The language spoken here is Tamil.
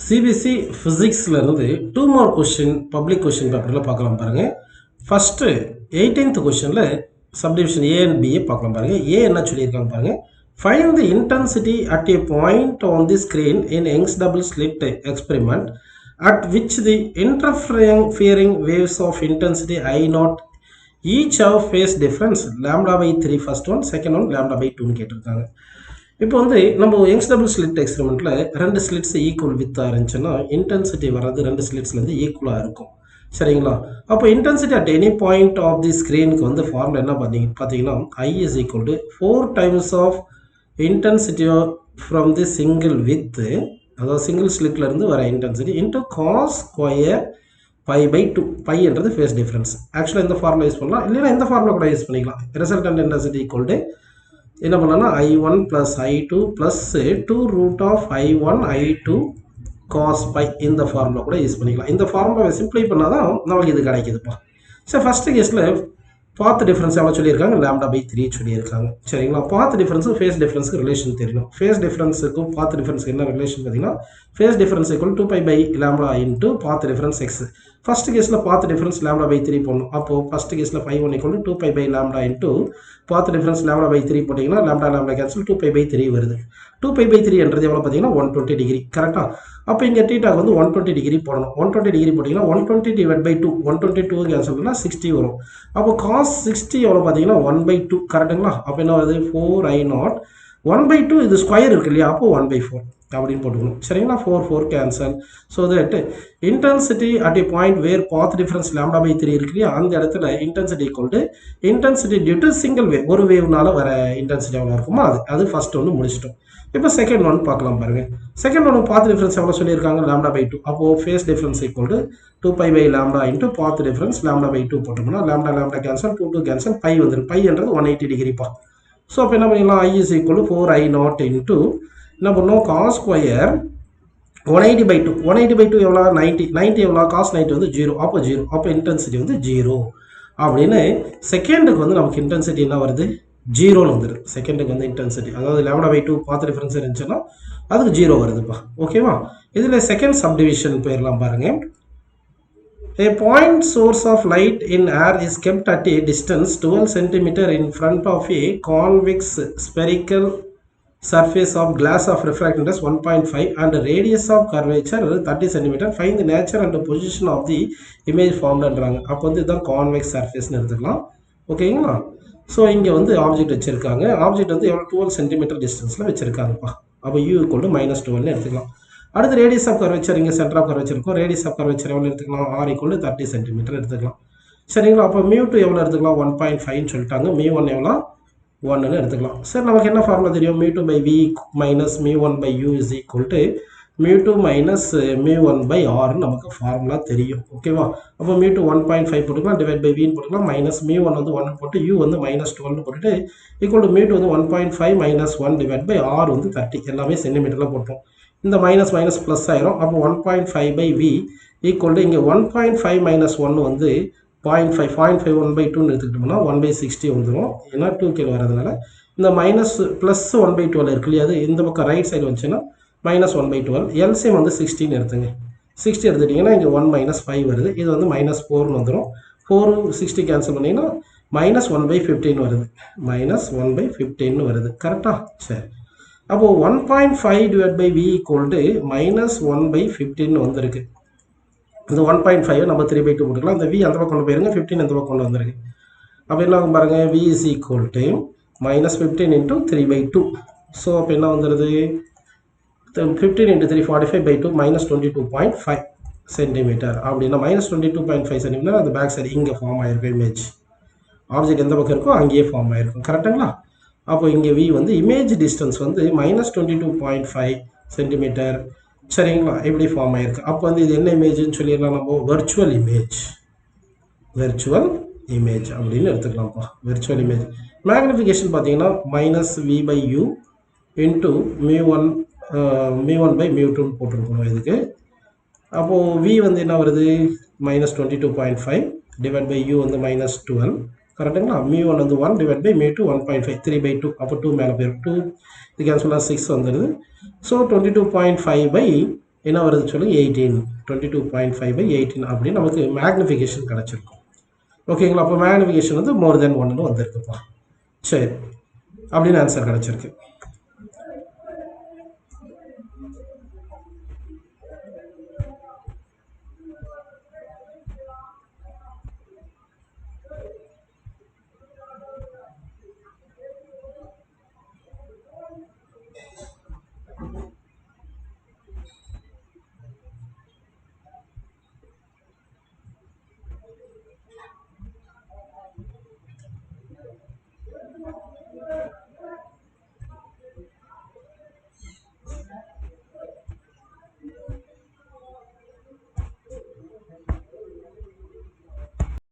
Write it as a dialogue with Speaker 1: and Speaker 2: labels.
Speaker 1: சிபிஎஸ்சி ஃபிசிக்ஸில் இருந்து 2 more கொஸ்டின் பப்ளிக் கொஸ்டின் பேப்பரில் பார்க்கலாம் பாருங்கள். ஃபஸ்ட்டு 18th கொஸ்டினில் சப்டிவிஷன் ஏ அண்ட் பிஏ பார்க்கலாம் பாருங்கள். ஏ என்ன சொல்லியிருக்காங்க பாருங்கள். Find the intensity at a point on the screen in Young's double slit experiment at which the interfering waves of intensity I naught each have phase difference lambda by 3 first one, second one lambda by 2 கேட்டிருக்காங்க. இப்போ வந்து நம்ம யங்ஸ் டபுள் ஸ்லிட் எக்ஸ்பெரிமெண்ட்டில் 2 ஸ்லிட்ஸ் ஈக்குவல் வித்தாக இருந்துச்சுன்னா இன்டென்சிட்டி வர்றது 2 ஸ்லிட்ஸ்லேருந்து ஈக்குவலாக இருக்கும். சரிங்களா? அப்போ intensity at any point of the ஸ்க்ரீனுக்கு வந்து ஃபார்முலா என்ன பார்த்தீங்கன்னா I is equal to 4 times of intensity from the single width, அதாவது சிங்கிள் ஸ்லிட்லேருந்து வர intensity into cos square phi by 2. பைன்றது ஃபேஸ் டிஃப்ரென்ஸ். ஆக்சுவலாக இந்த ஃபார்முலா யூஸ் பண்ணலாம், இல்லைன்னா இந்த ஃபார்முலா கூட யூஸ் பண்ணிக்கலாம். ரிசல்டன்ட் இன்டென்சிட்டி ஈக்குவல் டு என்ன பண்ணலாம்னா I1 plus I2 plus 2 root of I1 I2 cos phi, இந்த ஃபார்முலா கூட யூஸ் பண்ணிக்கலாம். இந்த ஃபார்முலாவை சிம்ப்ளை பண்ணால் தான் நமக்கு இது கிடைக்குதுப்பா. சரி, ஃபஸ்ட்டு கேஸில் பாத் டிஃபரன்ஸ் எவ்வளோ சொல்லியிருக்காங்க? லாம்டா பை 3 சொல்லியிருக்காங்க. சரிங்களா? பாத் டிஃபரன்ஸும் ஃபேஸ் டிஃபரன்ஸுக்கு ரிலேஷன் தெரியணும். ஃபேஸ் டிஃபரன்ஸுக்கும் பாத் டிஃபரன்ஸுக்கு என்ன ரிலேஷன் பார்த்தீங்கன்னா phase difference equal 2π by lambda into path difference x. First கேஸில் பாத் டிஃபரன்ஸ் லாம்டா பை 3 போடணும். அப்போது ஃபஸ்ட் கேஸில் ϕ1 equal 2π by lambda into path difference lambda by 3 போட்டிங்கன்னா லாம்டா கேன்சல் 2π பை 3 வருது. 2π பை 3 என்றது எவ்வளோ பார்த்தீங்கன்னா 120 டிகிரி. கரெக்டாக? அப்போ இங்கே டீட்டாக்கு வந்து 120 டிகிரி போடணும். 120 டிகிரி போட்டிங்கன்னா 120 டிவைட் பை 2, 122 கேன்சல் பண்ணால் 60 வரும். அப்போ காஸ் 60 எவ்வளோ பார்த்தீங்கன்னா 1/2. கரெக்டுங்களா? அப்போ என்ன வருது? 4I0 1/2. இது ஸ்கொயர் இருக்கு இல்லையா? அப்போ 1/4 அப்படின்னு போட்டுக்கணும். சரிங்களா? 4 cancel. So that intensity at a point where path difference lambda by 3 இருக்கு இல்லையா? அந்த இடத்துல intensity equal to intensity due to single wave, ஒரு வேவ்னால வர இன்டென்சிட்டி எவ்வளோ இருக்குமோ அது ஃபர்ஸ்ட் ஒன்று முடிச்சிட்டோம். இப்போ செகண்ட் ஒன் பார்க்கலாம் பாருங்க. செகண்ட் ஒன்று பாத் டிஃபரன்ஸ் எவ்வளோ சொல்லியிருக்காங்க? Lambda by 2. அப்போது phase difference equal to 2π by lambda into path difference lambda by 2 போட்டோம்னா லாம்டா கேன்சல் 2 கேன்சல் பை வந்துடும். பைன்றது 180 டிகிரிப்பா. ஸோ அப்போ என்ன பண்ணிடலாம்? I is equal to 4I0 into என்ன பண்ணோம்? Cos square 180/2. 180/2 எவ்வளோ? 90 எவ்வளோ? காஸ் 90 வந்து 0. அப்போ 0. அப்போ இன்டென்சிட்டி வந்து 0 அப்படின்னு செகண்டுக்கு வந்து நமக்கு இன்டென்சிட்டி என்ன வருது? 0ன்னு வந்துடுது. செகண்டுக்கு வந்து இன்டென்சிட்டி, அதாவது லாம்டா பை 2 பாத் டிஃபரன்ஸ் இருந்துச்சுன்னா அதுக்கு 0 வருதுப்பா. ஓகேவா? இதில் செகண்ட் சப்டிவிஷன் போயிடலாம் பாருங்க. A point source of light in air is kept at a distance 12 cm in front of a convex spherical surface of glass of refracting index 1.5 and radius of curvature 30 cm. Find the nature and the position of the image formed ன்றாங்க. அப்போ வந்து இதுதான் கான்வெக்ஸ் சர்ஃபேஸ்னு எடுத்துக்கலாம். ஓகேங்களா? ஸோ இங்கே வந்து ஆப்ஜெக்ட் வச்சுருக்காங்க. ஆப்ஜெக்ட் வந்து எவ்வளோ? 12 cm டிஸ்டன்ஸில் வச்சுருக்காங்கப்பா. அப்போ U = -12ன்னு எடுத்துக்கலாம். அடுத்து ரேடியஸ் ஆஃப் கர்வேச்சர், இங்கே சென்டர் ஆஃப் கர்வேச்சர் இருக்கும். ரேடியஸ் ஆஃப் கர்வேச்சர் எவ்வளோ எடுத்துக்கலாம்? R = 30 cm எடுத்துக்கலாம். சரிங்களா? அப்போ μ2 எவ்வளோ எடுத்துக்கலாம்? 1.5ன்னு சொல்லிட்டாங்க. μ1 எவ்வளோ? 1ன்னு எடுத்துக்கலாம். சரி, நமக்கு என்ன ஃபார்முலா தெரியும்? μ2 by V minus μ1 by U is equal to μ2 minus μ1 by R நமக்கு ஃபார்முலா தெரியும். ஓகேவா? அப்போ μ2 1.5 போட்டுக்கலாம், டிவைட் பை Vன்னு போட்டுக்கலாம், மைனஸ் μ1 வந்து 1 போட்டு U வந்து -12 போட்டுட்டு ஈக்குவல் டு μ2 வந்து 1.5 minus 1 டிவைட் பை R வந்து 30. எல்லாமே சென்டிமீட்டரில் போட்டோம். இந்த மைனஸ் ப்ளஸ் ஆயிரும். அப்போ 1.5 பை V ஈக்குவல் டு இங்கே 1.5 minus 1 வந்து 0.5 1/2ன்னு எடுத்துக்கிட்டோம்னா 1/60 வந்துடும். ஏன்னா 2 கீழே வரதுனால இந்த மைனஸ் ப்ளஸ் 1/12 இருக்கு இல்லையா? அது இந்த பக்கம் ரைட் சைடு வந்துச்சுன்னா -1/12. எல்சிஎம் வந்து 16 எடுத்துங்க. 60 எடுத்துட்டிங்கன்னா இங்கே 1 - 5 வருது. இது வந்து -4ன்னு வந்துடும். 4 60 கேன்சல் பண்ணிங்கன்னா -1/15 வருது. -1/15 வருது. கரெக்டாக? சரி, அப்போது 1.5 divide by V equal to -1/15 வந்திருக்கு. இந்த 1.5 நம்ம 3/2 போட்டுக்கலாம். இந்த V அந்த பக்கம் கொண்டு போயிருங்க, 15 இந்த பக்கம் கொண்டு வந்திருக்கு. அப்போ என்ன ஆகும் பாருங்க? V is equal to -15 into 3/2. So அப்போ என்ன வந்துடுது? 15 into 3 45/2 -22.5 சென்டிமீட்டர். அப்படின்னா -22.5 சென்டிமீட்டர் அந்த பேக் சைடு இங்கே ஃபார்ம் ஆகிருக்கும் இமேஜ். ஆப்ஜெக்ட் எந்த பக்கம் இருக்கோ அங்கேயே ஃபார்ம் ஆகிருக்கும். கரெக்டுங்களா? அப்போ இங்கே V வந்து இமேஜ் டிஸ்டன்ஸ் வந்து -22.5 சென்டிமீட்டர். சரிங்களா? எப்படி ஃபார்ம் ஆகிருக்கு? அப்போ வந்து இது என்ன இமேஜ்னு சொல்லிடலாம் நம்ம? வெர்ச்சுவல் இமேஜ் அப்படின்னு எடுத்துக்கலாம்ப்பா. Virtual image. மேக்னிஃபிகேஷன் பார்த்தீங்கன்னா -V/U இன்ட்டு μ1 by μ2ன்னு போட்டிருக்கணும் இதுக்கு. அப்போது V வந்து என்ன வருது? -22.5 டிவைட் பை U வந்து -12. கரெக்டுங்களா? μ1 வந்து 1 டிவைட் பை μ2 1.5 3/2. அப்போ 2 மேலே போயிடும். 2 இது கேன்சல் 6 வந்துடுது. ஸோ 22.5 பை என்ன வருது சொல்லுங்க 18 22.5/18 அப்படின்னு நமக்கு மேக்னிஃபிகேஷன் கிடச்சிருக்கும். ஓகேங்களா? அப்போ மேக்னிஃபிகேஷன் வந்து மோர் தென் 1ன்னு வந்திருக்குப்பா. சரி அப்படின்னு ஆன்சர் கிடச்சிருக்கு.